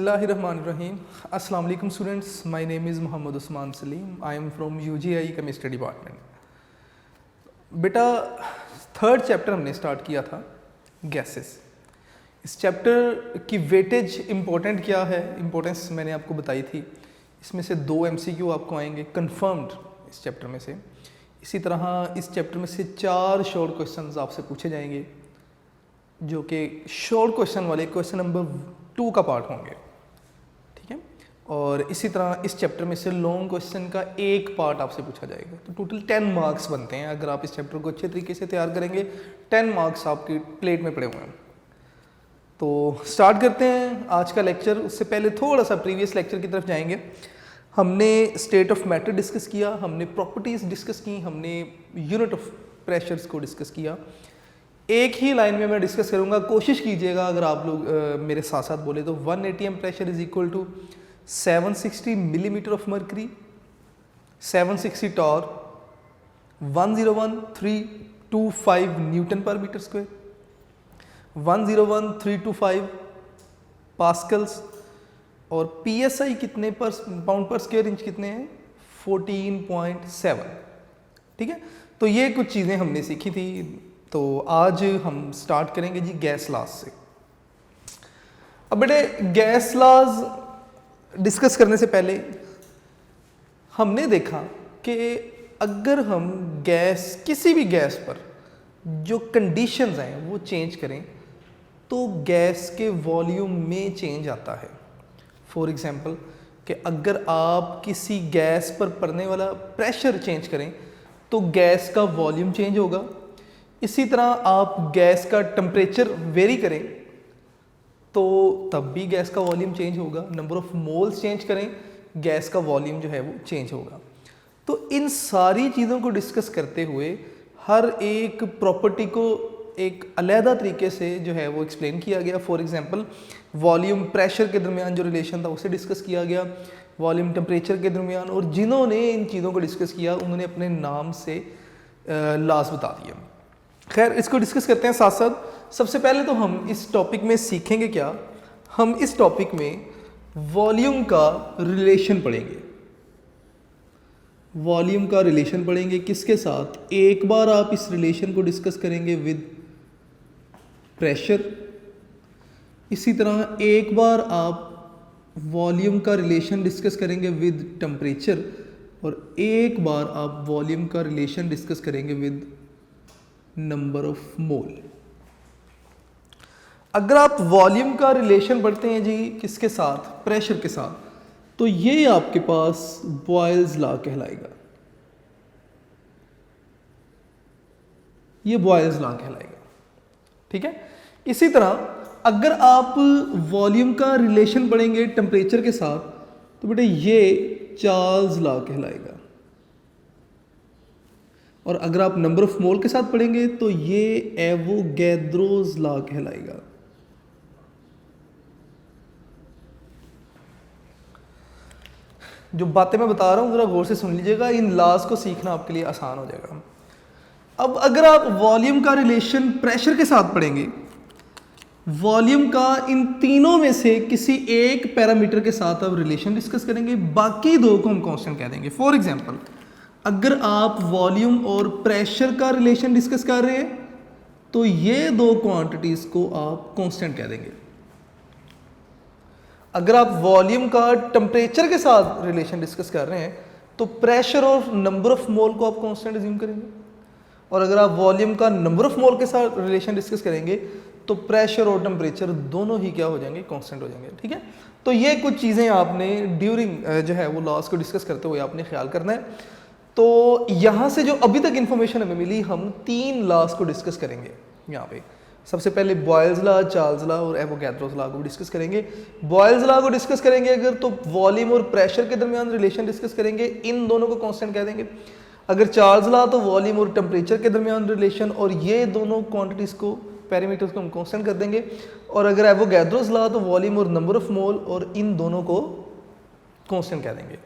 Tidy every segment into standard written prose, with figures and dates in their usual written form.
Bismillahirrahmanirrahim. Assalamu alaikum students. My name is Muhammad Usman Salim. I am from UGI Chemistry Department. बेटा third chapter हमने start किया था gases. इस chapter की weightage important क्या है, इम्पोर्टेंस मैंने आपको बताई थी। इसमें से 2 MCQ आपको आएंगे कंफर्म्ड इस चैप्टर में से। इसी तरह इस चैप्टर में से 4 शॉर्ट क्वेश्चंस आपसे पूछे जाएंगे जो कि शॉर्ट क्वेश्चन वाले क्वेश्चन नंबर 2 का पार्ट होंगे, ठीक है। और इसी तरह इस चैप्टर में से लॉन्ग क्वेश्चन का एक पार्ट आपसे पूछा जाएगा। तो टोटल 10 मार्क्स बनते हैं। अगर आप इस चैप्टर को अच्छे तरीके से तैयार करेंगे 10 मार्क्स आपकी प्लेट में पड़े हुए हैं। तो स्टार्ट करते हैं आज का लेक्चर। उससे पहले थोड़ा सा प्रीवियस लेक्चर की तरफ जाएंगे। हमने स्टेट ऑफ मैटर डिस्कस किया, हमने प्रॉपर्टीज़ डिस्कस की, हमने यूनिट ऑफ प्रेशर्स को डिस्कस किया। एक ही लाइन में मैं डिस्कस करूंगा, कोशिश कीजिएगा अगर आप लोग मेरे साथ साथ बोले तो 1 atm pressure is equal to 760 millimetre of mercury, 760 torr, 101,325 newton per metre square, 101,325 pascals, और PSI कितने पर पाउंड पर स्क्वायर इंच कितने हैं, 14.7, ठीक है। तो ये कुछ चीज़ें हमने सीखी थी। तो आज हम स्टार्ट करेंगे जी गैस लॉज से। अब बेटे गैस लॉज डिस्कस करने से पहले हमने देखा कि अगर हम गैस किसी भी गैस पर जो कंडीशंस हैं वो चेंज करें तो गैस के वॉल्यूम में चेंज आता है। फॉर एग्जांपल कि अगर आप किसी गैस पर पड़ने वाला प्रेशर चेंज करें तो गैस का वॉल्यूम चेंज होगा। इसी तरह आप गैस का टेम्परेचर वेरी करें तो तब भी गैस का वॉल्यूम चेंज होगा। नंबर ऑफ मोल्स चेंज करें, गैस का वॉल्यूम जो है वो चेंज होगा। तो इन सारी चीज़ों को डिस्कस करते हुए हर एक प्रॉपर्टी को एक अलहदा तरीके से जो है वो एक्सप्लेन किया गया। फॉर एग्जांपल वॉल्यूम प्रेशर के दरमियान जो रिलेशन था उसे डिस्कस किया गया, वॉल्यूम टेम्परेचर के दरमियान, और जिन्होंने इन चीज़ों को डिस्कस किया उन्होंने अपने नाम से लॉज बता दिया। खैर इसको डिस्कस करते हैं साथ साथ। सबसे पहले तो हम इस टॉपिक में सीखेंगे क्या, हम इस टॉपिक में वॉल्यूम का रिलेशन पढ़ेंगे। वॉल्यूम का रिलेशन पढ़ेंगे किसके साथ, एक बार आप इस रिलेशन को डिस्कस करेंगे विद प्रेशर, इसी तरह एक बार आप वॉल्यूम का रिलेशन डिस्कस करेंगे विद टेम्परेचर, और एक बार आप वॉल्यूम का रिलेशन डिस्कस करेंगे विद नंबर ऑफ मोल। अगर आप वॉल्यूम का रिलेशन पढ़ते हैं जी किसके साथ, प्रेशर के साथ, तो ये आपके पास बॉयल्स लॉ कहलाएगा। ये बॉयल्स लॉ कहलाएगा, ठीक है। इसी तरह अगर आप वॉल्यूम का रिलेशन पढ़ेंगे टेम्परेचर के साथ तो बेटे ये चार्ल्स लॉ कहलाएगा। और अगर आप नंबर ऑफ मोल के साथ पढ़ेंगे तो ये एवोगैड्रोस लॉ कहलाएगा। जो बातें मैं बता रहा हूँ ज़रा गौर से सुन लीजिएगा, इन लॉज को सीखना आपके लिए आसान हो जाएगा। अब अगर आप वॉल्यूम का रिलेशन प्रेशर के साथ पढ़ेंगे, वॉल्यूम का इन तीनों में से किसी एक पैरामीटर के साथ आप रिलेशन डिस्कस करेंगे, बाकी 2 को हम कांस्टेंट कह देंगे। फॉर एग्जांपल अगर आप वॉल्यूम और प्रेशर का रिलेशन डिस्कस कर रहे हैं तो ये 2 क्वांटिटीज को आप कांस्टेंट कह देंगे। अगर आप वॉल्यूम का टेम्परेचर के साथ रिलेशन डिस्कस कर रहे हैं तो प्रेशर और नंबर ऑफ मोल को आप कांस्टेंट अज्यूम करेंगे, और अगर आप वॉल्यूम का नंबर ऑफ मोल के साथ रिलेशन डिस्कस करेंगे तो प्रेशर और टेम्परेचर दोनों ही क्या हो जाएंगे, कांस्टेंट हो जाएंगे, ठीक है। तो ये कुछ चीज़ें आपने ड्यूरिंग जो है वो लॉज को डिस्कस करते हुए आपने ख्याल करना है। तो यहाँ से जो अभी तक इन्फॉर्मेशन हमें मिली, हम 3 लॉज को डिस्कस करेंगे यहाँ पे। सबसे पहले बॉयल्स लॉ, चार्ल्स लॉ और एवोगैड्रोस लॉ को डिस्कस करेंगे। बॉयल्स लॉ को डिस्कस करेंगे अगर तो वॉल्यूम और प्रेशर के दरमियान रिलेशन डिस्कस करेंगे, इन दोनों को कांस्टेंट कह देंगे। अगर चार्ल्स लॉ तो वॉल्यूम और टेम्परेचर के दरमियान रिलेशन, और ये दोनों क्वांटिटीज़ को पैरामीटर्स को हम कांस्टेंट कर देंगे। और अगर एवोगैड्रोस लॉ तो वॉल्यूम और नंबर ऑफ मोल, और इन दोनों को कांस्टेंट कह देंगे।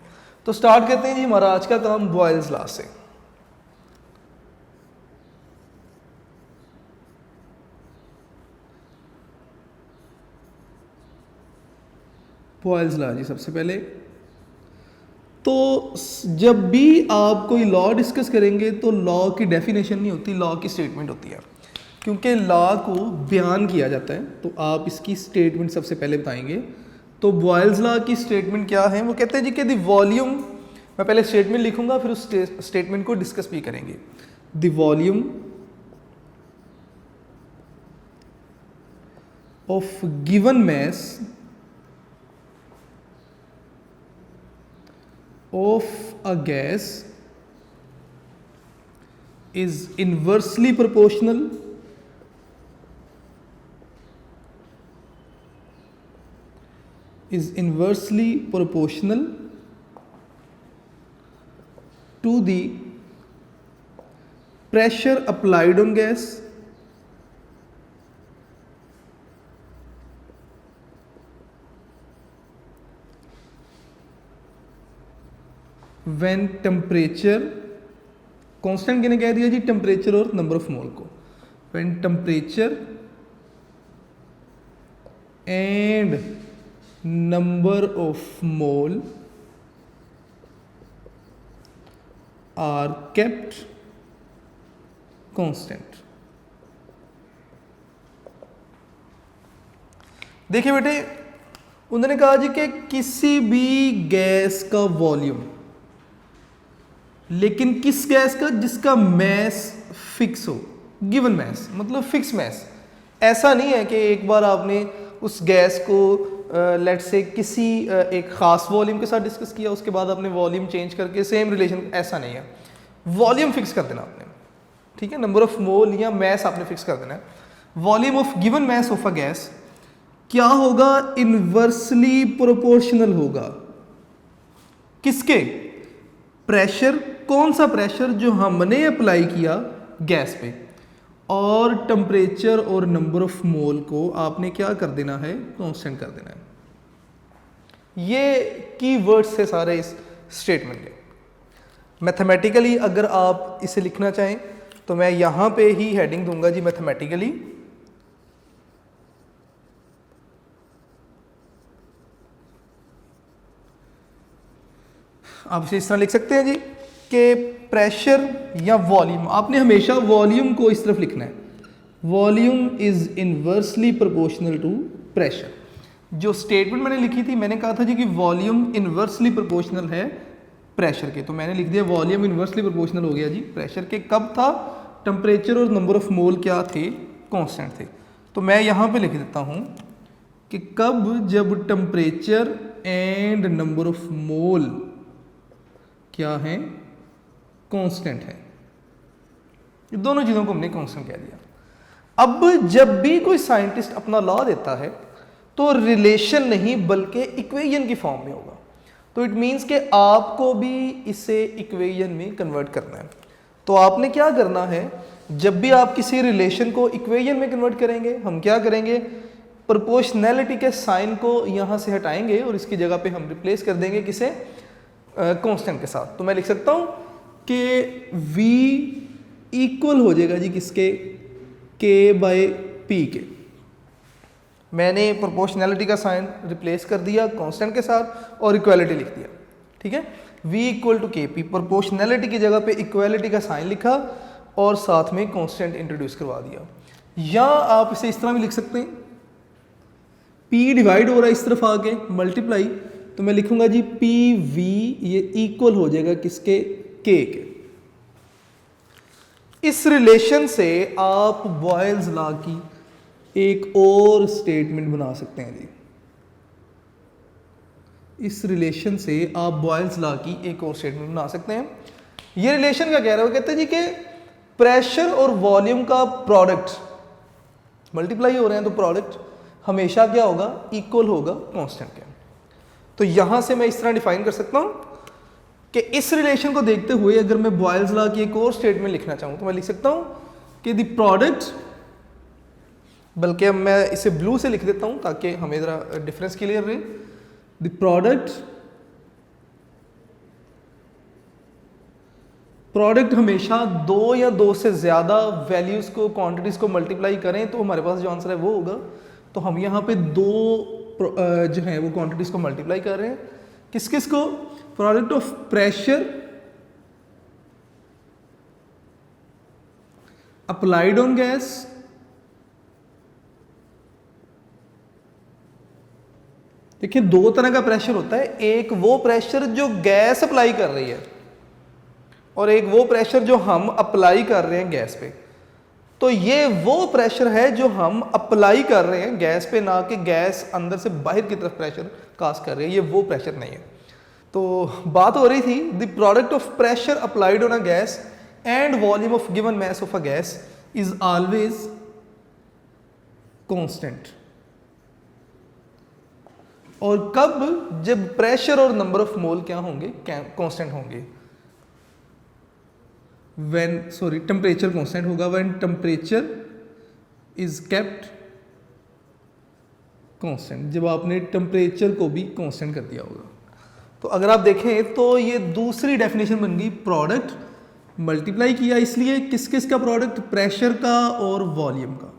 तो स्टार्ट करते हैं जी हमारा आज का काम बॉयल्स लॉ से। बॉयल्स लॉ जी सबसे पहले। तो जब भी आप कोई लॉ डिस्कस करेंगे तो लॉ की डेफिनेशन नहीं होती, लॉ की स्टेटमेंट होती है। क्योंकि लॉ को बयान किया जाता है तो आप इसकी स्टेटमेंट सबसे पहले बताएंगे। तो बॉयल्स लॉ की स्टेटमेंट क्या है? वो कहते हैं जी कि द वॉल्यूम, मैं पहले स्टेटमेंट लिखूंगा फिर उस स्टेटमेंट को डिस्कस भी करेंगे। The volume of given mass of a gas is inversely proportional to the pressure applied on gas when temperature, constant किने कह दिया जी? टेम्परेचर और नंबर ऑफ मोल को। when temperature and number of mole are kept constant। देखिए बेटे, उन्होंने कहा जी कि किसी भी गैस का वॉल्यूम, लेकिन किस गैस का? जिसका मैस फिक्स हो, गिवन मैस मतलब फिक्स मैस। ऐसा नहीं है कि एक बार आपने उस गैस को लेट से किसी एक ख़ास वॉल्यूम के साथ डिस्कस किया, उसके बाद आपने वॉल्यूम चेंज करके सेम रिलेशन, ऐसा नहीं है। वॉल्यूम फिक्स कर देना आपने, ठीक है, नंबर ऑफ मोल या मैस आपने फिक्स कर देना है। Volume of given mass of a gas क्या होगा? इनवर्सली प्रोपोर्शनल होगा किसके? प्रेशर। कौन सा प्रेशर? जो हमने अप्लाई किया गैस पे, और टेम्परेचर और नंबर ऑफ मोल को आपने क्या कर देना है? कांस्टेंट कर देना है। ये की वर्ड्स है सारे इस स्टेटमेंट के। मैथमेटिकली अगर आप इसे लिखना चाहें तो मैं यहां पे ही हेडिंग दूंगा जी, मैथमेटिकली। आप इसे इस तरह लिख सकते हैं जी कि प्रेशर या वॉल्यूम, आपने हमेशा वॉल्यूम को इस तरफ लिखना है। Volume is inversely proportional to pressure. जो स्टेटमेंट मैंने लिखी थी, मैंने कहा था जी कि वॉल्यूम इनवर्सली प्रोपोर्शनल है प्रेशर के, तो मैंने लिख दिया वॉल्यूम इनवर्सली प्रोपोर्शनल हो गया जी प्रेशर के। कब था? टेम्परेचर और नंबर ऑफ मोल क्या थे? कांस्टेंट थे। तो मैं यहाँ पे लिख देता हूँ कि कब? जब temperature and number of mole क्या है? कांस्टेंट है। ये दोनों चीज़ों को हमने कांस्टेंट कह दिया। अब जब भी कोई साइंटिस्ट अपना लॉ देता है तो रिलेशन नहीं बल्कि इक्वेशन की फॉर्म में होगा। तो इट मीन्स कि आपको भी इसे इक्वेशन में कन्वर्ट करना है। तो आपने क्या करना है? जब भी आप किसी रिलेशन को इक्वेशन में कन्वर्ट करेंगे, हम क्या करेंगे? प्रोपोर्शनैलिटी के साइन को यहाँ से हटाएंगे और इसकी जगह पे हम रिप्लेस कर देंगे किसे? कांस्टेंट के साथ। तो मैं लिख सकता हूँ कि V इक्वल हो जाएगा जी किसके? K बाय P के। मैंने प्रोपोर्शनैलिटी का साइन रिप्लेस कर दिया कांस्टेंट के साथ और इक्वालिटी लिख दिया, ठीक है। V इक्वल टू के पी, प्रोपोर्शनैलिटी की जगह पे इक्वालिटी का साइन लिखा और साथ में कांस्टेंट इंट्रोड्यूस करवा दिया। या आप इसे इस तरह भी लिख सकते हैं, P डिवाइड हो रहा है इस तरफ आके मल्टीप्लाई, तो मैं लिखूंगा जी पी वी, ये इक्वल हो जाएगा किसके? के के। इस रिलेशन से आप बॉयल्स लॉ की एक और स्टेटमेंट बना सकते हैं जी। इस रिलेशन से आप बॉयल्स लॉ की एक और स्टेटमेंट बना सकते हैं। ये रिलेशन क्या कह रहा है? वो कहते हैं जी कि प्रेशर और वॉल्यूम का प्रोडक्ट मल्टीप्लाई हो रहे हैं तो प्रोडक्ट हमेशा क्या होगा? इक्वल होगा कांस्टेंट के। तो यहां से मैं इस तरह डिफाइन कर सकता हूं कि इस रिलेशन को देखते हुए अगर मैं बॉयल्स लॉ की एक और स्टेटमेंट लिखना चाहूं तो मैं लिख सकता हूं कि द प्रोडक्ट, बल्कि अब मैं इसे ब्लू से लिख देता हूं ताकि हमें जरा डिफरेंस क्लियर रहे। द प्रोडक्ट हमेशा दो या दो से ज्यादा वैल्यूज को, क्वांटिटीज को मल्टीप्लाई करें तो हमारे पास जो आंसर है वो होगा। तो हम यहाँ पे दो जो है वो क्वांटिटीज को मल्टीप्लाई कर रहे हैं, किस किस को, product of pressure applied on gas देखिए दो तरह का प्रेशर होता है, एक वो प्रेशर जो गैस अप्लाई कर रही है और एक वो प्रेशर जो हम अप्लाई कर रहे हैं गैस पे। तो ये वो प्रेशर है जो हम अप्लाई कर रहे हैं गैस पे, ना कि गैस अंदर से बाहर की तरफ प्रेशर कास्ट कर रही है, ये वो प्रेशर नहीं है। तो बात हो रही थी the product of pressure applied on a gas and volume of given mass of a gas is always constant. और कब, जब प्रेशर और नंबर ऑफ मोल क्या होंगे, कांस्टेंट होंगे। टेम्परेचर कांस्टेंट होगा when temperature is kept constant, जब आपने टेम्परेचर को भी कांस्टेंट कर दिया होगा। तो अगर आप देखें तो ये दूसरी डेफिनेशन बन गई, प्रोडक्ट मल्टीप्लाई किया, इसलिए किस किस का प्रोडक्ट, प्रेशर का और वॉल्यूम का।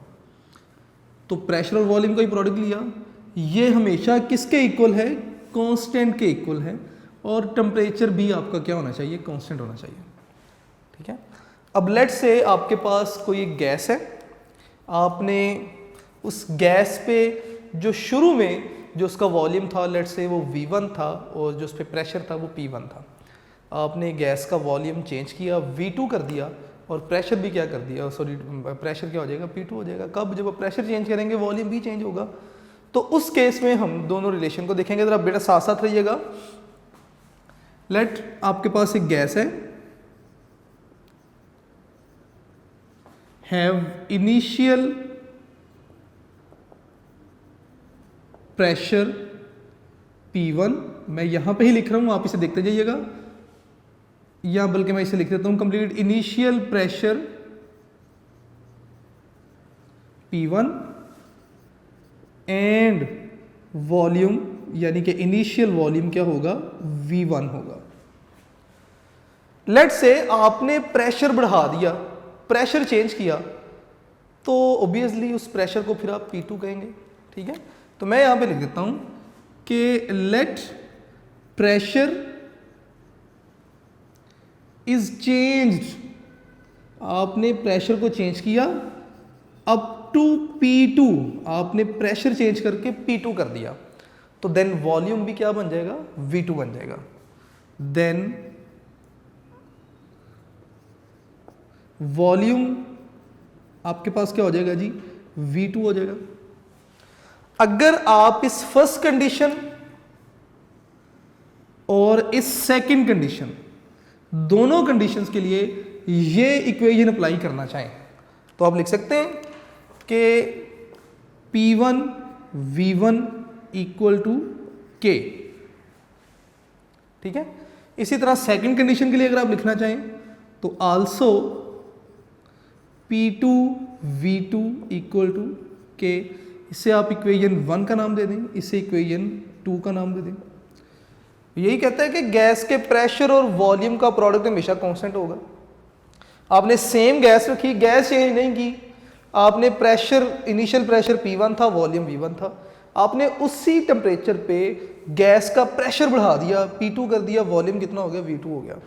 तो प्रेशर और वॉल्यूम का ही प्रोडक्ट लिया, ये हमेशा किसके इक्वल है, कांस्टेंट के इक्वल है, और टेम्परेचर भी आपका क्या होना चाहिए, कांस्टेंट होना चाहिए। ठीक है। अब लेट से आपके पास कोई एक गैस है, आपने उस गैस पे जो शुरू में जो उसका वॉल्यूम था लेट से वो V1 था और जो उस पर प्रेशर था वो P1 था। आपने गैस का वॉल्यूम चेंज किया, V2 कर दिया, और प्रेशर भी क्या कर दिया, सॉरी प्रेशर क्या हो जाएगा, P2 हो जाएगा। कब, जब आप प्रेशर चेंज करेंगे वॉल्यूम भी चेंज होगा। तो उस केस में हम दोनों रिलेशन को देखेंगे। जरा बेटा साथ साथ रहिएगा। लेट आपके पास एक गैस है, हैव इनिशियल प्रेशर P1, मैं यहां पे ही लिख रहा हूं, आप इसे देखते जाइएगा, या बल्कि मैं इसे लिख देता हूं complete, initial pressure P1 and volume, यानी कि इनिशियल वॉल्यूम क्या होगा, V1 होगा। लेट से आपने प्रेशर बढ़ा दिया, प्रेशर चेंज किया, तो ऑब्वियसली उस प्रेशर को फिर आप P2 कहेंगे। ठीक है। तो मैं यहां पे लिख देता हूं कि लेट प्रेशर इज चेंज्ड, आपने प्रेशर को चेंज किया अप टू P2, आपने प्रेशर चेंज करके P2 कर दिया, तो देन वॉल्यूम भी क्या बन जाएगा, V2 बन जाएगा। देन वॉल्यूम आपके पास क्या हो जाएगा जी, V2 हो जाएगा। अगर आप इस फर्स्ट कंडीशन और इस सेकंड कंडीशन, दोनों कंडीशंस के लिए ये इक्वेशन अप्लाई करना चाहें, तो आप लिख सकते हैं कि P1 V1 equal to K। ठीक है। इसी तरह सेकंड कंडीशन के लिए अगर आप लिखना चाहें तो also P2 V2 equal to K। इसे आप इक्वेशन 1 का नाम दे दें, इसे इक्वेशन 2 का नाम दे दें। यही कहता है कि गैस के प्रेशर और वॉल्यूम का प्रोडक्ट हमेशा कांस्टेंट होगा। आपने सेम गैस रखी, गैस चेंज नहीं की, आपने प्रेशर, इनिशियल प्रेशर P1 था, वॉल्यूम V1 था, आपने उसी टेम्परेचर पे गैस का प्रेशर बढ़ा दिया, P2 कर दिया, वॉल्यूम कितना हो गया, V2 हो गया।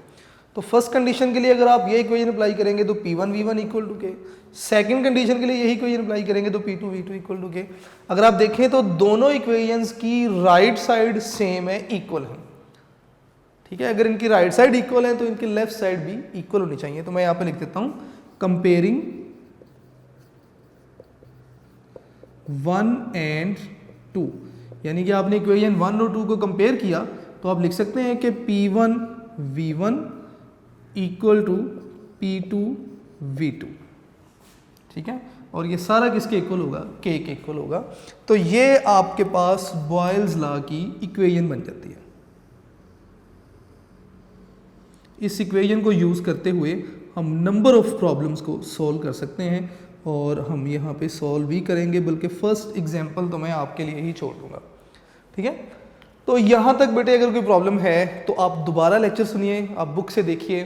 तो फर्स्ट कंडीशन के लिए अगर आप ये इक्वेशन अप्लाई करेंगे तो P1 V1 equal to K, second condition के लिए यही इक्वेशन अप्लाई करेंगे तो P2 V2 equal to K। अगर आप देखें तो दोनों इक्वेशंस की राइट साइड सेम है, इक्वल है। ठीक है। अगर इनकी राइट साइड इक्वल है तो इनकी लेफ्ट साइड भी इक्वल होनी चाहिए। तो मैं यहां पे लिख देता हूं कंपेयरिंग 1 एंड 2, यानी कि आपने इक्वेशन 1 और 2 को कंपेयर किया तो आप लिख सकते हैं कि P1 V1 equal to P2 V2। ठीक है। और ये सारा किसके इक्वल होगा, K के इक्वल होगा। तो ये आपके पास बॉयल्स लॉ की इक्वेशन बन जाती है। इस इक्वेशन को यूज़ करते हुए हम नंबर ऑफ प्रॉब्लम्स को सॉल्व कर सकते हैं, और हम यहाँ पे सॉल्व भी करेंगे, बल्कि फर्स्ट एग्जांपल तो मैं आपके लिए ही छोड़ दूंगा। ठीक है। तो यहाँ तक बेटे अगर कोई प्रॉब्लम है तो आप दोबारा लेक्चर सुनिए, आप बुक से देखिए,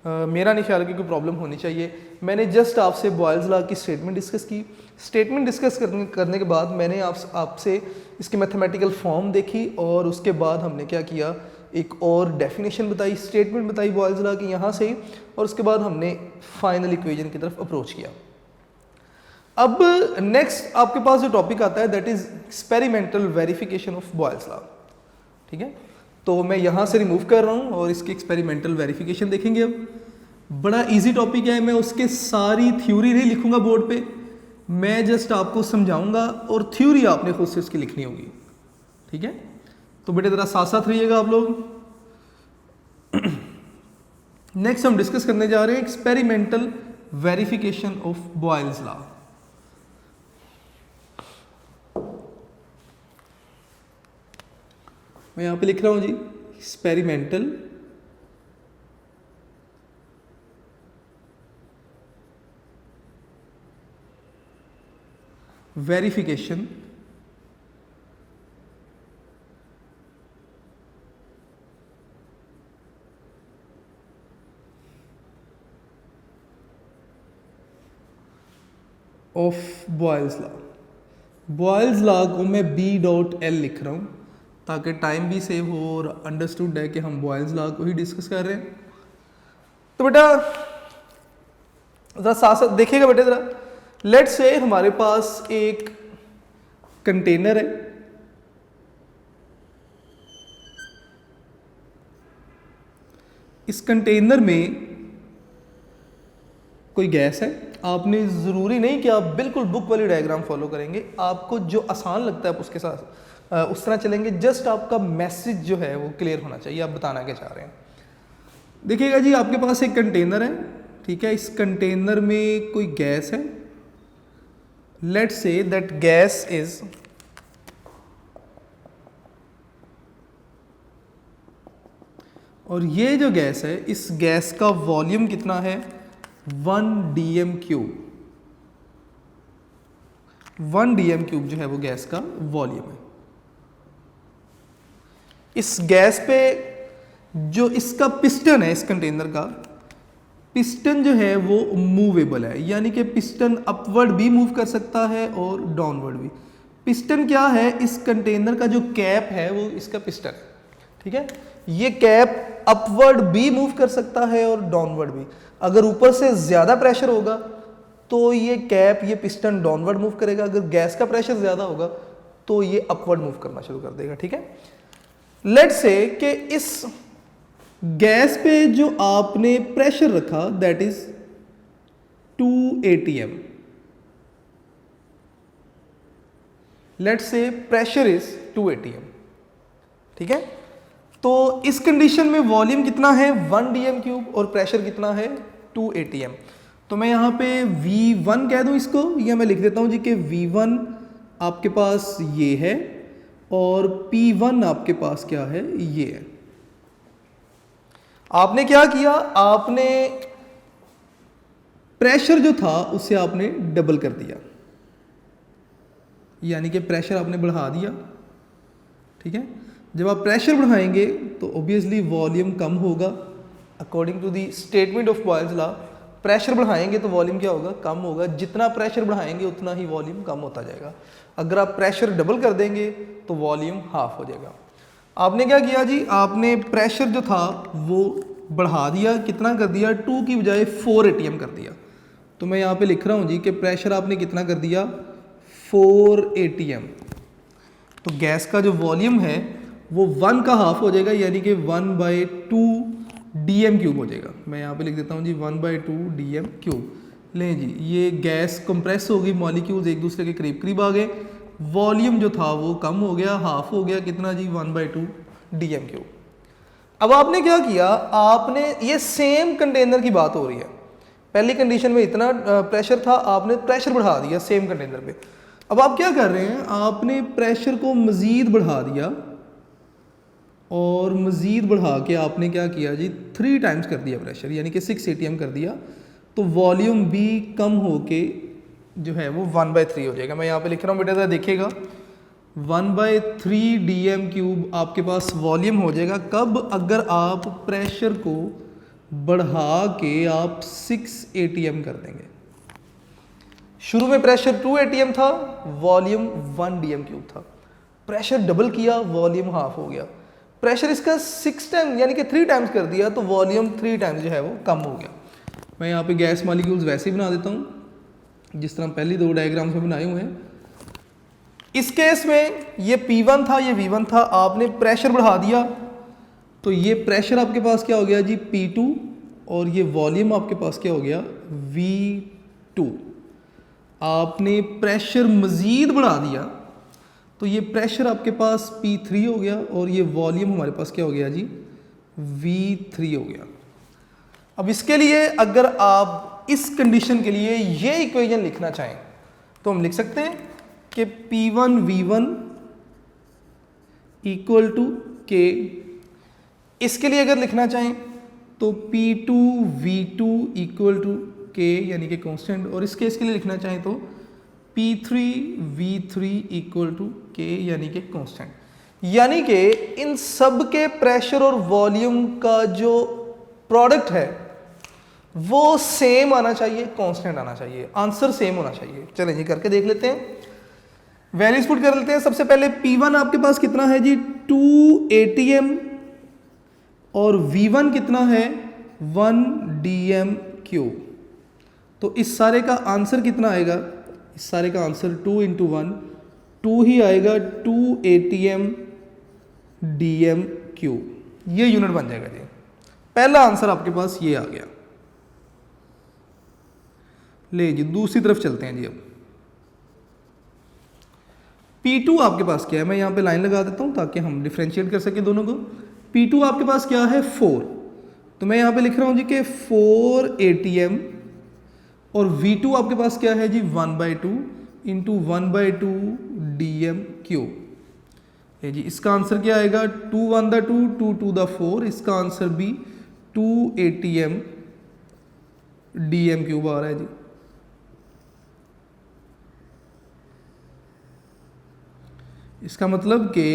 मेरा नहीं ख्याल कि कोई प्रॉब्लम होनी चाहिए। मैंने जस्ट आपसे बॉयल्स लॉ की स्टेटमेंट डिस्कस की। स्टेटमेंट डिस्कस करने के बाद मैंने आपसे इसकी मैथमेटिकल फॉर्म देखी और उसके बाद हमने क्या किया, एक और डेफिनेशन बताई, स्टेटमेंट बताई बॉयल्स लॉ की यहाँ से ही, और उसके बाद हमने फाइनल इक्वेशन की तरफ अप्रोच किया। अब नेक्स्ट आपके पास जो टॉपिक आता है that is experimental verification of Boyle's law. ठीक है, तो मैं यहाँ से रिमूव कर रहा हूँ और इसकी एक्सपेरिमेंटल वेरिफिकेशन देखेंगे। अब बड़ा इजी टॉपिक है, मैं उसके सारी थ्योरी नहीं लिखूंगा बोर्ड पे, मैं जस्ट आपको समझाऊंगा और थ्योरी आपने खुद से उसकी लिखनी होगी। ठीक है, तो बेटे ज़रा साथ साथ रहिएगा आप लोग। नेक्स्ट हम डिस्कस करने जा रहे हैं experimental verification of Boyle's law. मैं यहाँ पे लिख रहा हूँ जी experimental verification of Boyle's law. Boyle's law को मैं B.L लिख रहा हूँ ताकि टाइम भी सेव हो और अंडरस्टूड है कि हम बॉयल्स लॉ को ही डिस्कस कर रहे हैं। तो बेटा ज़रा साथ साथ देखिएगा बेटे ज़रा, लेट्स से हमारे पास एक कंटेनर है, इस कंटेनर में कोई गैस है। आपने ज़रूरी नहीं कि आप बिल्कुल बुक वाली डायग्राम फॉलो करेंगे, आपको जो आसान लगता है आप उसके साथ उस तरह चलेंगे। जस्ट आपका मैसेज जो है वो क्लियर होना चाहिए, आप बताना क्या चाह रहे हैं। देखिएगा जी, आपके पास एक कंटेनर है, ठीक है, इस कंटेनर में कोई गैस है। Let's say that gas is और ये जो गैस है, इस गैस का वॉल्यूम कितना है 1 dm³। 1 dm³ जो है वो गैस का वॉल्यूम है। इस गैस पे जो इसका पिस्टन है, इस कंटेनर का पिस्टन जो है वो मूवेबल है, यानी कि पिस्टन अपवर्ड भी मूव कर सकता है और डाउनवर्ड भी। पिस्टन क्या है, इस कंटेनर का जो कैप है वो इसका पिस्टन है। ठीक है, ये कैप अपवर्ड भी मूव कर सकता है और डाउनवर्ड भी। अगर ऊपर से ज़्यादा प्रेशर होगा तो ये कैप, ये पिस्टन डाउनवर्ड मूव करेगा। अगर गैस का प्रेशर ज़्यादा होगा तो ये अपवर्ड मूव करना शुरू कर देगा। ठीक है, लेट्स से कि इस गैस पे जो आपने प्रेशर रखा that is 2 atm। Let's say pressure is 2 atm। ठीक है, तो इस कंडीशन में वॉल्यूम कितना है 1 dm³ और प्रेशर कितना है 2 atm। तो मैं यहाँ पे V1 कह दूँ इसको, या मैं लिख देता हूँ जी कि V1 आपके पास ये है और P1 आपके पास क्या है, ये है। आपने क्या किया, आपने प्रेशर जो था उसे आपने डबल कर दिया, यानी कि प्रेशर आपने बढ़ा दिया। ठीक है, जब आप प्रेशर बढ़ाएंगे तो ऑब्वियसली वॉल्यूम कम होगा। According to the statement of Boyle's law, pressure बढ़ाएंगे तो वॉल्यूम क्या होगा, कम होगा। जितना प्रेशर बढ़ाएंगे उतना ही वॉल्यूम कम होता जाएगा। अगर आप प्रेशर डबल कर देंगे तो वॉल्यूम हाफ हो जाएगा। आपने क्या किया जी, आपने प्रेशर जो था वो बढ़ा दिया, कितना कर दिया, 2 की बजाय 4 atm कर दिया। तो मैं यहाँ पे लिख रहा हूँ जी कि प्रेशर आपने कितना कर दिया 4 atm। तो गैस का जो वॉल्यूम है वो 1 का हाफ हो जाएगा, यानी कि 1/2 dm³ हो जाएगा। मैं यहाँ पे लिख देता हूँ जी 1/2 dm³। लें जी, ये गैस कंप्रेस होगी, मॉलिक्यूल्स एक दूसरे के करीब करीब आ गए, वॉल्यूम जो था वो कम हो गया, हाफ हो गया, कितना जी 1/2 dm³। अब आपने क्या किया, आपने ये सेम कंटेनर की बात हो रही है, पहली कंडीशन में इतना प्रेशर था, आपने प्रेशर बढ़ा दिया सेम कंटेनर पे। अब आप क्या कर रहे हैं, आपने प्रेशर को मज़ीद बढ़ा दिया और मज़ीद बढ़ा के आपने क्या किया जी 3 टाइम्स कर दिया प्रेशर, यानी कि 6 atm कर दिया। तो वॉल्यूम भी कम होके जो है वो 1/3 हो जाएगा। मैं यहाँ पे लिख रहा हूँ बेटा, देखिएगा 1/3 dm³ आपके पास वॉल्यूम हो जाएगा। कब, अगर आप प्रेशर को बढ़ा के आप 6 ATM कर देंगे। शुरू में प्रेशर 2 ATM था, वॉल्यूम 1 DM³ था। प्रेशर डबल किया, वॉल्यूम हाफ हो गया। प्रेशर इसका 6 टाइम यानी कि 3 टाइम्स कर दिया, तो वॉल्यूम 3 टाइम्स जो है वो कम हो गया। मैं यहाँ पे गैस मॉलिक्यूल्स वैसे ही बना देता हूँ जिस तरह पहली 2 डायग्राम्स में बनाए हुए हैं। इस केस में ये P1 था, ये V1 था, आपने प्रेशर बढ़ा दिया तो ये प्रेशर आपके पास क्या हो गया जी P2 और ये वॉल्यूम आपके पास क्या हो गया V2। आपने प्रेशर मज़ीद बढ़ा दिया तो ये प्रेशर आपके पास P3 हो गया और ये वॉल्यूम हमारे पास क्या हो गया जी V3 हो गया। अब इसके लिए अगर आप इस कंडीशन के लिए ये इक्वेशन लिखना चाहें तो हम लिख सकते हैं कि P1 V1 equal to K। इसके लिए अगर लिखना चाहें तो P2 V2 equal to K यानी कि कांस्टेंट, और इस केस के लिए लिखना चाहें तो P3 V3 equal to K यानी कि कांस्टेंट। यानी कि इन सब के प्रेशर और वॉल्यूम का जो प्रोडक्ट है वो सेम आना चाहिए, कांस्टेंट आना चाहिए, आंसर सेम होना चाहिए। चलें जी करके देख लेते हैं, वैल्यूज पुट कर लेते हैं। सबसे पहले P1 आपके पास कितना है जी 2 ATM और V1 कितना है 1 DM³। तो इस सारे का आंसर कितना आएगा, इस सारे का आंसर 2 × 1 2 ही आएगा, 2 ATM DM³। ये यूनिट बन जाएगा जी। पहला आंसर आपके पास ये आ गया। ले जी दूसरी तरफ चलते हैं जी। अब P2 आपके पास क्या है, मैं यहाँ पे लाइन लगा देता हूँ ताकि हम डिफ्रेंशिएट कर सकें दोनों को। P2 आपके पास क्या है 4, तो मैं यहाँ पे लिख रहा हूँ जी कि 4 ATM और V2 आपके पास क्या है जी 1/2 इंटू 1/2 DM³। जी इसका आंसर क्या आएगा 2 1 द 2 2 2 द 4, इसका आंसर भी 2 ATM DM³ आ रहा है जी। इसका मतलब कि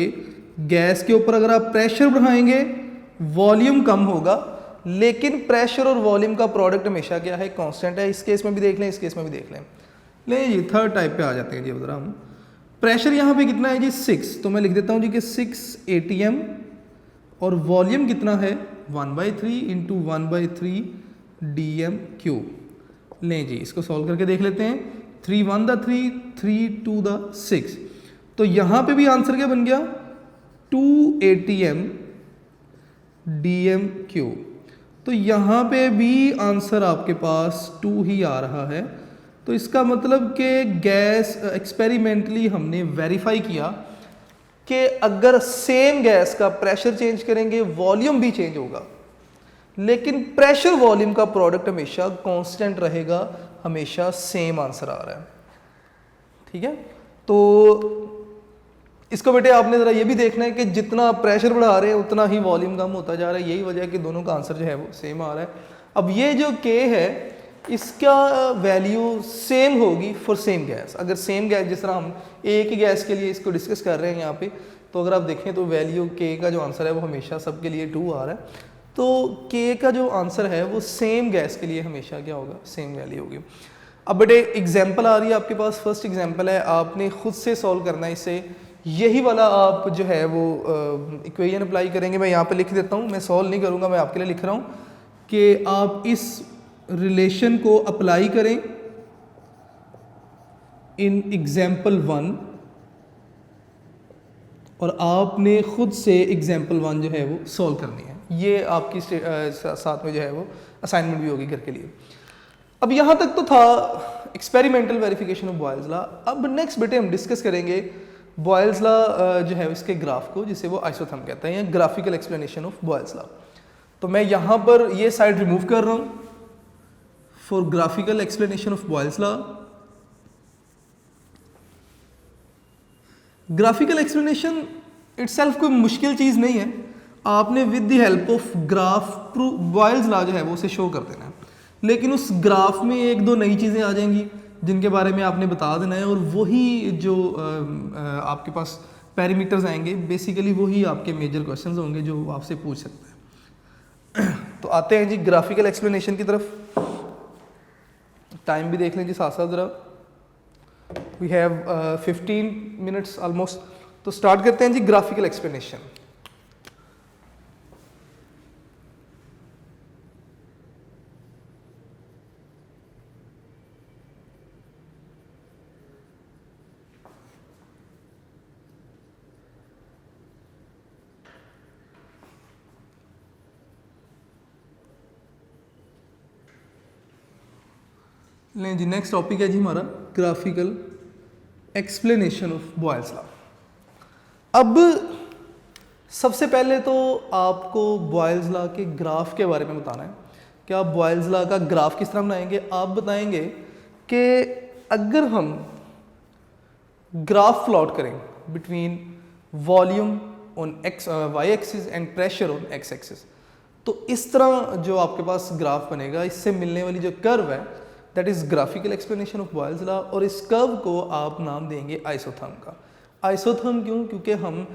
गैस के ऊपर अगर आप प्रेशर बढ़ाएंगे वॉल्यूम कम होगा, लेकिन प्रेशर और वॉल्यूम का प्रोडक्ट हमेशा क्या है कांस्टेंट है। इस केस में भी देख लें, इस केस में भी देख लें। ले जी थर्ड टाइप पे आ जाते हैं जी। अब जरा हम प्रेशर यहाँ पे कितना है जी 6, तो मैं लिख देता हूँ जी कि 6 ATM और वॉल्यूम कितना है 1/3 इंटू 1/3 DM³। लें जी इसको सॉल्व करके देख लेते हैं। 3 1 द 3 3 2 द 6, तो यहाँ पे भी आंसर क्या बन गया 2 ATM DM³। तो यहाँ पे भी आंसर आपके पास 2 ही आ रहा है। तो इसका मतलब कि गैस एक्सपेरिमेंटली हमने वेरीफाई किया कि अगर सेम गैस का प्रेशर चेंज करेंगे वॉल्यूम भी चेंज होगा, लेकिन प्रेशर वॉल्यूम का प्रोडक्ट हमेशा कांस्टेंट रहेगा, हमेशा सेम आंसर आ रहा है। ठीक है, तो इसको बेटे आपने ज़रा ये भी देखना है कि जितना आप प्रेशर बढ़ा रहे हैं उतना ही वॉल्यूम कम होता जा रहा है। यही वजह है कि दोनों का आंसर जो है वो सेम आ रहा है। अब ये जो K है इसका वैल्यू सेम होगी फॉर सेम गैस। अगर सेम गैस, जिस तरह हम एक ही गैस के लिए इसको डिस्कस कर रहे हैं यहाँ पे, तो अगर आप देखें तो वैल्यू K का जो आंसर है वो हमेशा सबके लिए 2 आ रहा है। तो K का जो आंसर है वो सेम गैस के लिए हमेशा क्या होगा, सेम वैल्यू होगी। अब बेटे एग्जाम्पल आ रही है आपके पास, फर्स्ट एग्जाम्पल है, आपने खुद से सॉल्व करना है इसे। यही वाला आप जो है वो इक्वेशन अप्लाई करेंगे। मैं यहाँ पे लिख देता हूँ, मैं सॉल्व नहीं करूँगा, मैं आपके लिए लिख रहा हूँ कि आप इस रिलेशन को अप्लाई करें इन एग्जाम्पल 1 और आपने खुद से एग्जाम्पल 1 जो है वो सॉल्व करनी है। ये आपकी साथ में जो है वो असाइनमेंट भी होगी घर के लिए। अब यहाँ तक तो था experimental verification of Boyle's law. अब नेक्स्ट बेटे हम डिस्कस करेंगे बॉयल्स लॉ जो है इसके ग्राफ को, जिसे वो आइसोथर्म कहते हैं, या graphical explanation of Boyle's law. तो मैं यहाँ पर ये साइड रिमूव कर रहा हूँ for graphical explanation of Boyle's law. Graphical explanation itself कोई मुश्किल चीज़ नहीं है, आपने with the help of graph Boyle's law जो है वो उसे शो कर देना है। लेकिन उस ग्राफ में 1-2 नई चीज़ें आ जाएंगी जिनके बारे में आपने बता देना है, और वही जो आपके पास पैरामीटर्स आएंगे बेसिकली वही आपके मेजर क्वेश्चंस होंगे जो आपसे पूछ सकते हैं। तो आते हैं जी ग्राफिकल एक्सप्लेनेशन की तरफ। टाइम भी देख लें जी साथ साथ ज़रा, वी हैव 15 मिनट्स ऑलमोस्ट। तो स्टार्ट करते हैं जी ग्राफिकल एक्सप्लेनेशन। लें जी, नेक्स्ट टॉपिक है जी हमारा graphical explanation of Boyle's law. अब सबसे पहले तो आपको बॉयल्स लॉ के ग्राफ के बारे में बताना है कि आप बॉयल्स लॉ का ग्राफ किस तरह बनाएंगे। आप बताएंगे कि अगर हम ग्राफ प्लॉट करें between volume on x y axis and pressure on x axis, तो इस तरह जो आपके पास ग्राफ बनेगा, इससे मिलने वाली जो कर्व है that is graphical explanation of Boyle's law. और इस कर्व को आप नाम देंगे आइसोथर्म का। आइसोथर्म क्यों? क्योंकि हम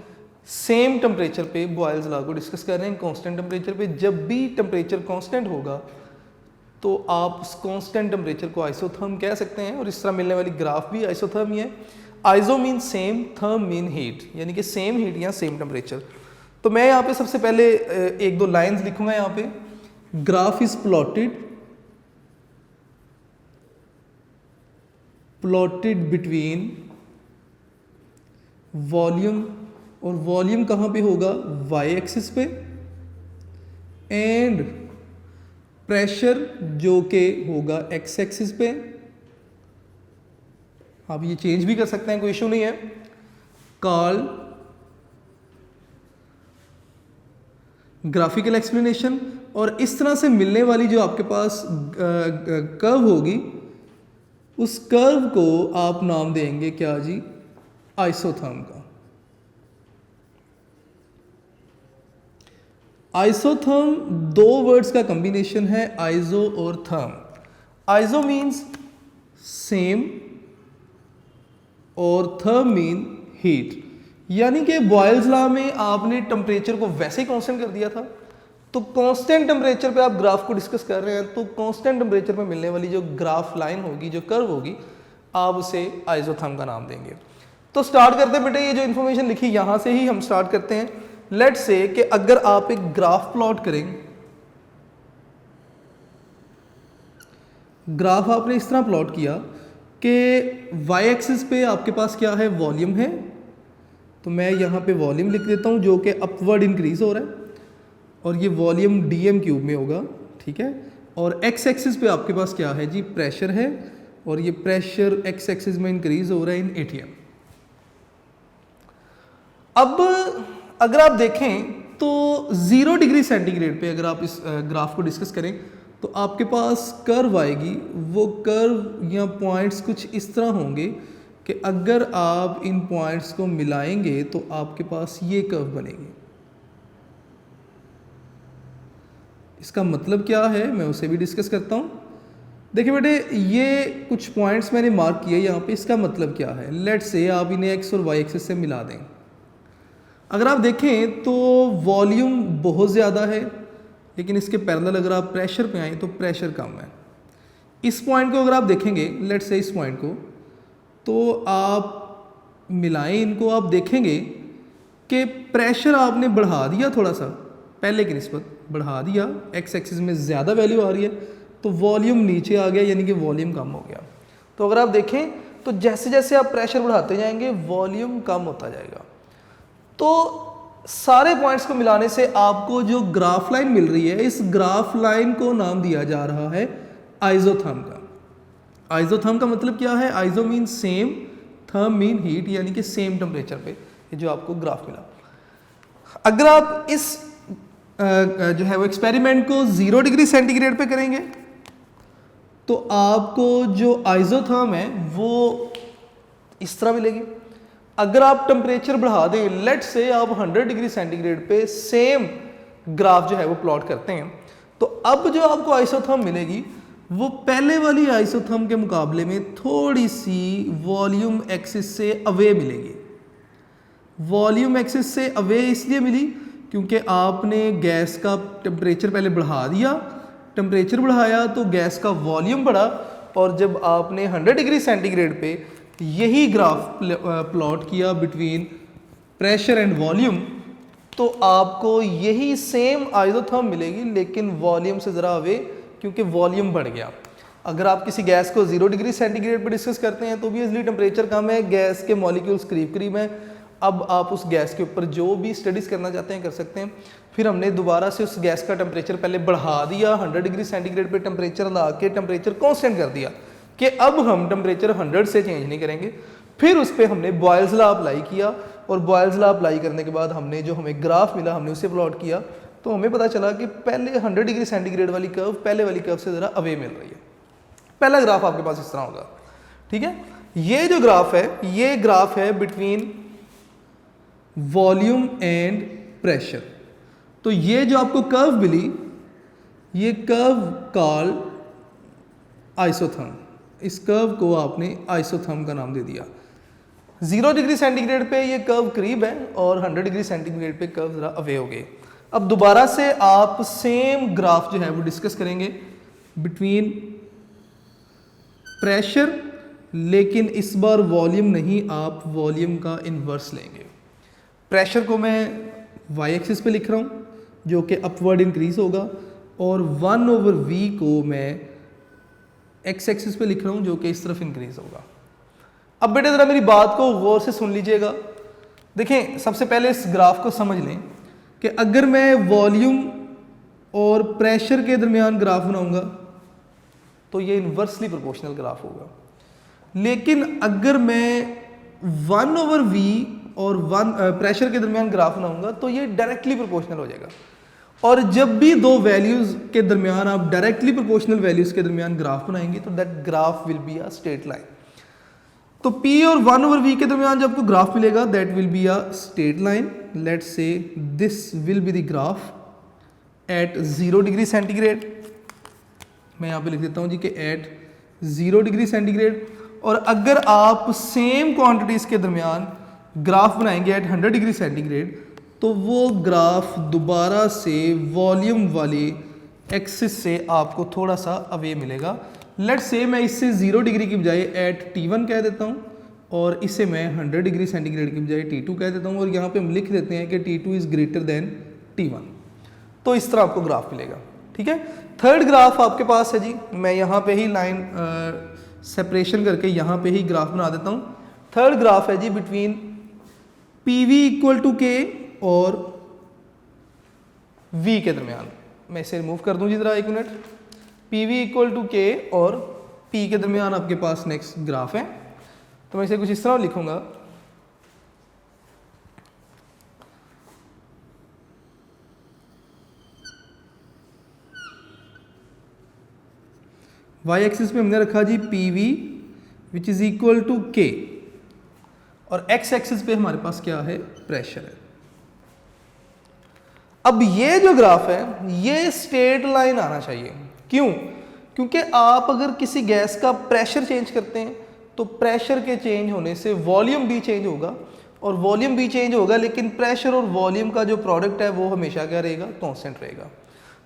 सेम टेम्परेचर पे बॉयल्स लॉ को डिस्कस कर रहे हैं, कांस्टेंट टेम्परेचर पे। जब भी टेम्परेचर कांस्टेंट होगा तो आप उस कांस्टेंट टेम्परेचर को आइसोथर्म कह सकते हैं। और इस तरह मिलने वाली ग्राफ भी आइसोथर्म ही है। Iso mean same, therm mean heat, यानी कि सेम हीट या सेम टेम्परेचर। तो मैं यहाँ पे सबसे पहले एक दो लाइंस लिखूंगा यहाँ पे। Graph is plotted between volume, और वॉल्यूम कहाँ पे होगा? वाई एक्सिस पे, एंड प्रेशर जो कि होगा एक्स एक्सिस पे। आप ये चेंज भी कर सकते हैं, कोई इशू नहीं है। Call graphical explanation. और इस तरह से मिलने वाली जो आपके पास कर्व होगी, उस कर्व को आप नाम देंगे क्या जी? आइसोथर्म का। आइसोथर्म दो वर्ड्स का कॉम्बिनेशन है, आइसो और थर्म। आइसो मीन्स सेम और थर्म मीन हीट। यानी कि बॉयल्स लॉ में आपने टेम्परेचर को वैसे ही कांस्टेंट कर दिया था, तो कांस्टेंट टेम्परेचर पे आप ग्राफ को डिस्कस कर रहे हैं, तो कांस्टेंट टेम्परेचर पे मिलने वाली जो ग्राफ लाइन होगी, जो कर्व होगी, आप उसे आइसोथर्म का नाम देंगे। तो स्टार्ट करते हैं बेटे, ये जो इन्फॉर्मेशन लिखी यहां से ही हम स्टार्ट करते हैं। लेट्स से कि अगर आप एक ग्राफ प्लॉट करें, ग्राफ आपने इस तरह प्लॉट किया कि वाई एक्सिस पे आपके पास क्या है? वॉल्यूम है। तो मैं यहाँ पे वॉल्यूम लिख देता हूँ जो कि अपवर्ड इंक्रीज हो रहा है, और ये वॉल्यूम डीएम क्यूब में होगा, ठीक है। और एक्स एक्सिस पे आपके पास क्या है जी? प्रेशर है, और ये प्रेशर एक्स एक्सिस में इंक्रीज हो रहा है इन एटीएम। अब अगर आप देखें तो 0 डिग्री सेंटीग्रेड पे अगर आप इस ग्राफ को डिस्कस करें तो आपके पास कर्व आएगी। वो कर्व या पॉइंट्स कुछ इस तरह होंगे कि अगर आप इन पॉइंट्स को मिलाएंगे तो आपके पास ये कर्व बनेगी। इसका मतलब क्या है, मैं उसे भी डिस्कस करता हूँ। देखिए बेटे, ये कुछ पॉइंट्स मैंने मार्क किए यहाँ पे। इसका मतलब क्या है? लेट्स से आप इन्हें एक्स और वाई एक्सिस से मिला दें। अगर आप देखें तो वॉल्यूम बहुत ज़्यादा है, लेकिन इसके पैरेलल अगर आप प्रेशर पे आएँ तो प्रेशर कम है। इस पॉइंट को अगर आप देखेंगे, लेट्स से इस पॉइंट को, तो आप मिलाएं इनको, आप देखेंगे कि प्रेशर आपने बढ़ा दिया थोड़ा सा, पहले की निस्बत बढ़ा दिया, एक्स एक्सिस में ज़्यादा वैल्यू आ रही है, तो वॉल्यूम नीचे आ गया, यानी कि वॉल्यूम कम हो गया। तो अगर आप देखें तो जैसे जैसे आप प्रेशर बढ़ाते जाएंगे वॉल्यूम कम होता जाएगा। तो सारे पॉइंट्स को मिलाने से आपको जो ग्राफ लाइन मिल रही है, इस ग्राफ लाइन को नाम दिया जा रहा है आइसोथर्म का। आइसोथर्म का मतलब क्या है? Iso mean same, therm mean heat, यानी कि सेम टेम्परेचर पे ये जो आपको ग्राफ मिला। अगर आप इस जो है वो एक्सपेरिमेंट को 0 डिग्री सेंटीग्रेड पे करेंगे तो आपको जो आइसोथर्म है वो इस तरह मिलेगी। अगर आप टेम्परेचर बढ़ा दें, लेट्स से आप 100 डिग्री सेंटीग्रेड पे सेम ग्राफ जो है वो प्लॉट करते हैं, तो अब जो आपको आइसोथर्म मिलेगी वो पहले वाली आइसोथर्म के मुकाबले में थोड़ी सी वॉल्यूम एक्सिस से अवे मिलेगी। वॉल्यूम एक्सिस से अवे इसलिए मिली क्योंकि आपने गैस का टेम्परेचर पहले बढ़ा दिया, टेम्परेचर बढ़ाया तो गैस का वॉल्यूम बढ़ा, और जब आपने 100 डिग्री सेंटीग्रेड पे यही ग्राफ प्लॉट किया बिटवीन प्रेशर एंड वॉल्यूम, तो आपको यही सेम आइसोथर्म मिलेगी, लेकिन वॉल्यूम से ज़रा अवे, क्योंकि वॉल्यूम बढ़ गया। अगर आप किसी गैस को 0 डिग्री सेंटीग्रेड पर डिस्कस करते हैं तो ऑब्वियसली टेम्परेचर कम है, गैस के मॉलिक्यूल्स करीब करीब हैं। अब आप उस गैस के ऊपर जो भी स्टडीज़ करना चाहते हैं कर सकते हैं। फिर हमने दोबारा से उस गैस का टेम्परेचर पहले बढ़ा दिया, 100 डिग्री सेंटीग्रेड पे टेम्परेचर ला के टेम्परेचर कांस्टेंट कर दिया कि अब हम टेम्परेचर 100 से चेंज नहीं करेंगे। फिर उस पर हमने बॉयल्स लॉ अप्लाई किया, और बॉयल्स लॉ अप्लाई करने के बाद हमने जो हमें ग्राफ मिला हमने उसे प्लॉट किया, तो हमें पता चला कि पहले 100 डिग्री सेंटीग्रेड वाली कर्व पहले वाली कर्व से ज़रा अवे मिल रही है। पहला ग्राफ आपके पास इस तरह होगा, ठीक है। ये जो ग्राफ है, ये ग्राफ है बिटवीन वॉल्यूम एंड प्रेशर। तो ये जो आपको कर्व मिली, ये कर्व कॉल्ड आइसोथर्म, इस कर्व को आपने आइसोथर्म का नाम दे दिया। 0 डिग्री सेंटीग्रेड पे ये कर्व करीब है और 100 डिग्री सेंटीग्रेड पे कर्व ज़रा अवे हो गए। अब दोबारा से आप सेम ग्राफ जो है वो डिस्कस करेंगे बिटवीन प्रेशर, लेकिन इस बार वॉल्यूम नहीं, आप वॉल्यूम का इन्वर्स लेंगे। प्रेशर को मैं y एक्सिस पे लिख रहा हूँ जो कि अपवर्ड इंक्रीज होगा, और 1/v को मैं x एक्सिस पे लिख रहा हूँ जो कि इस तरफ इंक्रीज होगा। अब बेटे ज़रा मेरी बात को गौर से सुन लीजिएगा। देखें, सबसे पहले इस ग्राफ को समझ लें कि अगर मैं वॉल्यूम और प्रेशर के दरमियान ग्राफ बनाऊंगा तो ये इन्वर्सली प्रोपोर्शनल ग्राफ होगा, लेकिन अगर मैं 1/v और प्रेशर के दरमियान ग्राफ बनाऊंगा तो ये डायरेक्टली प्रोपोर्शनल हो जाएगा। और जब भी दो वैल्यूज़ के दरमियान आप डायरेक्टली प्रोपोर्शनल वैल्यूज़ के दरमियान ग्राफ बनाएंगे तो that graph will be a straight line. तो P और 1/v के दरमियान जब आपको ग्राफ मिलेगा that will be a straight line. Let's say this will be the graph at 0 degree centigrade. मैं यहाँ पे लिख देता हूँ जी कि एट 0 डिग्री सेंटीग्रेड। और अगर आप सेम क्वांटिटीज़ के दरमियान ग्राफ बनाएंगे एट 100 डिग्री सेंटीग्रेड तो वो ग्राफ दोबारा से वॉल्यूम वाले एक्सिस से आपको थोड़ा सा अवे मिलेगा। लेट्स से मैं इससे 0 डिग्री की बजाय एट T1 कह देता हूँ, और इसे मैं 100 डिग्री सेंटीग्रेड की बजाय T2 कह देता हूँ, और यहाँ पे हम लिख देते हैं कि T2 is greater than T1। तो इस तरह आपको ग्राफ मिलेगा, ठीक है। थर्ड ग्राफ आपके पास है जी, मैं यहाँ पे ही लाइन सेपरेशन करके यहाँ पे ही ग्राफ बना देता हूँ। थर्ड ग्राफ है जी between PV equal to K और V के दरमियान। मैं इसे रिमूव कर दूँ जी ज़रा, एक minute. PV equal to K और P के दरमियान आपके पास नेक्स्ट ग्राफ है। तो मैं इसे कुछ इस तरह लिखूंगा, y एक्सिस पे हमने रखा जी PV which is equal to K, और x एक्सिस पे हमारे पास क्या है, प्रेशर है। अब ये जो ग्राफ है ये स्ट्रेट लाइन आना चाहिए। क्यों? क्योंकि आप अगर किसी गैस का प्रेशर चेंज करते हैं तो प्रेशर के चेंज होने से वॉल्यूम भी चेंज होगा, और वॉल्यूम भी चेंज होगा, लेकिन प्रेशर और वॉल्यूम का जो प्रोडक्ट है वो हमेशा क्या रहेगा, कांस्टेंट रहेगा।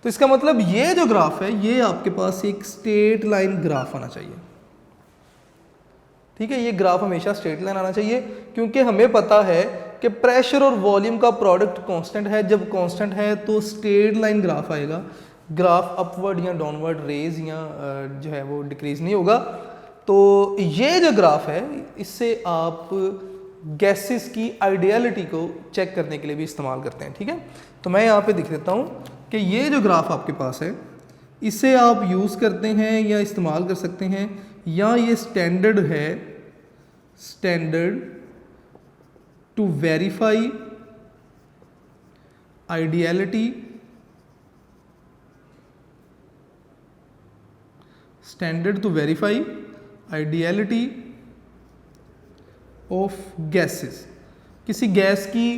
तो इसका मतलब ये जो ग्राफ है ये आपके पास एक स्ट्रेट लाइन ग्राफ आना चाहिए, ठीक है। ये ग्राफ हमेशा स्ट्रेट लाइन आना चाहिए, क्योंकि हमें पता है कि प्रेशर और वॉल्यूम का प्रोडक्ट कांस्टेंट है। जब कांस्टेंट है तो स्ट्रेट लाइन ग्राफ आएगा, ग्राफ अपवर्ड या डाउनवर्ड रेज या जो है वो डिक्रीज नहीं होगा। तो ये जो ग्राफ है इससे आप गैसेस की आइडियलिटी को चेक करने के लिए भी इस्तेमाल करते हैं, ठीक है। तो मैं यहाँ पे दिख देता हूँ कि ये जो ग्राफ आपके पास है इसे आप यूज़ करते हैं या इस्तेमाल कर सकते हैं, या ये स्टैंडर्ड है, standard to verify ideality, standard to verify ideality of gases. किसी गैस की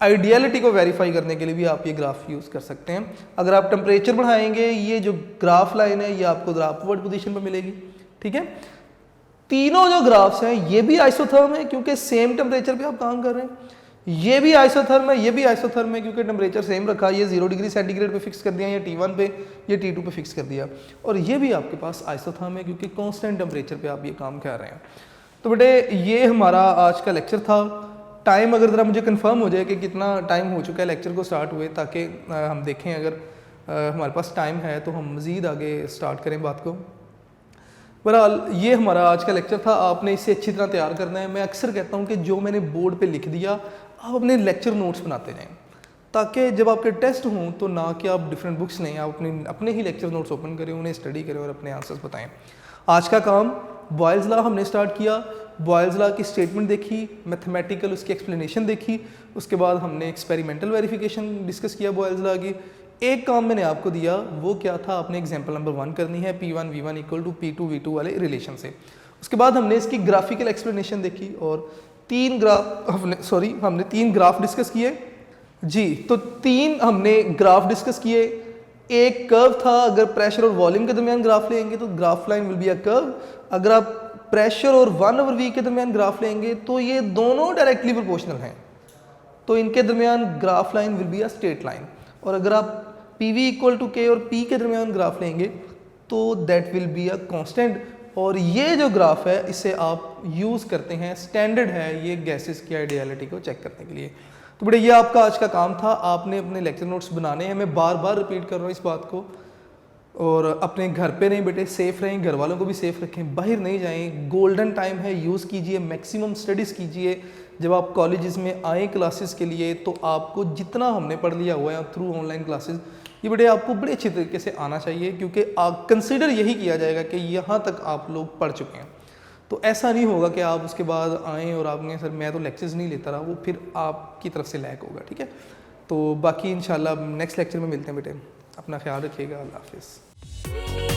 आइडियलिटी को वेरीफाई करने के लिए भी आप ये ग्राफ यूज़ कर सकते हैं। अगर आप टेम्परेचर बढ़ाएंगे ये जो ग्राफ लाइन है ये आपको अपवर्ड पोजीशन पर मिलेगी, ठीक है। तीनों जो ग्राफ्स हैं ये भी आइसोथर्म है क्योंकि सेम टेम्परेचर पे आप काम कर रहे हैं। ये भी आइसोथर्म है, ये भी आइसोथर्म है, क्योंकि टेम्परेचर सेम रखा, ये 0 डिग्री सेंटीग्रेड पे फिक्स कर दिया, ये T1 पे, ये T2 पे फिक्स कर दिया। और ये भी आपके पास आइसोथर्म है, क्योंकि कांस्टेंट टेम्परेचर पे आप ये काम कर रहे हैं। तो बेटे ये हमारा आज का लेक्चर था। टाइम अगर ज़रा मुझे कंफर्म हो जाए कि कितना टाइम हो चुका है लेक्चर को स्टार्ट हुए, ताकि हम देखें अगर हमारे पास टाइम है तो हम मज़ीद आगे स्टार्ट करें बात को। बहरहाल ये हमारा आज का लेक्चर था, आपने इसे अच्छी तरह तैयार करना है। मैं अक्सर कहता हूँ कि जो मैंने बोर्ड पे लिख दिया आप अपने लेक्चर नोट्स बनाते जाएं, ताकि जब आपके टेस्ट हों तो ना कि आप डिफरेंट बुक्स लें, आप अपने ही लेक्चर नोट्स ओपन करें, उन्हें स्टडी करें और अपने आंसर्स बताएं। आज का काम बॉयल्स लॉ हमने स्टार्ट किया, बॉयल्स लॉ की स्टेटमेंट देखी, मैथमेटिकल उसकी एक्सप्लेनेशन देखी, उसके बाद हमने एक्सपेरिमेंटल वेरिफिकेशन डिस्कस किया बॉयल्स लॉ की। एक काम मैंने आपको दिया, वो क्या था, आपने एग्जाम्पल नंबर 1 करनी है, P1 V1 equal to P2 V2 वाले रिलेशन से। उसके बाद हमने इसकी ग्राफिकल एक्सप्लेनेशन देखी और हमने तीन ग्राफ डिस्कस किए जी। तो 3 हमने ग्राफ डिस्कस किए। एक कर्व था, अगर प्रेशर और वॉल्यूम के दरमियान ग्राफ लेंगे तो graph line will be a curve. अगर आप प्रेशर और 1/v के दरमियान ग्राफ लेंगे तो ये दोनों डायरेक्टली प्रोपोर्शनल हैं, तो इनके दरमियान graph line will be a straight line. और अगर आप PV इक्वल टू K और P के दरमियान ग्राफ लेंगे तो that will be a constant. और ये जो ग्राफ है इसे आप यूज़ करते हैं, स्टैंडर्ड है ये गैसेस की आइडियलिटी को चेक करने के लिए। तो बेटा ये आपका आज का काम था, आपने अपने लेक्चर नोट्स बनाने हैं। मैं बार बार रिपीट कर रहा हूँ इस बात को। और अपने घर पे नहीं बेटे, सेफ़ रहें, घर वालों को भी सेफ़ रखें, बाहर नहीं जाएं, गोल्डन टाइम है, यूज़ कीजिए, मैक्सिमम स्टडीज़ कीजिए। जब आप कॉलेजेस में आए क्लासेस के लिए तो आपको जितना हमने पढ़ लिया हुआ है थ्रू ऑनलाइन क्लासेस, ये बेटे आपको बड़े अच्छे तरीके से आना चाहिए, क्योंकि कंसिडर यही किया जाएगा कि यहाँ तक आप लोग पढ़ चुके हैं। तो ऐसा नहीं होगा कि आप उसके बाद आएँ और आपने सर मैं तो लेक्चर्स नहीं लेता रहा, वो फिर आपकी तरफ से लैक होगा। ठीक है, तो बाकी इंशाल्लाह नेक्स्ट लेक्चर में मिलते हैं बेटे, अपना ख्याल रखिएगा, अल्लाह हाफिज़।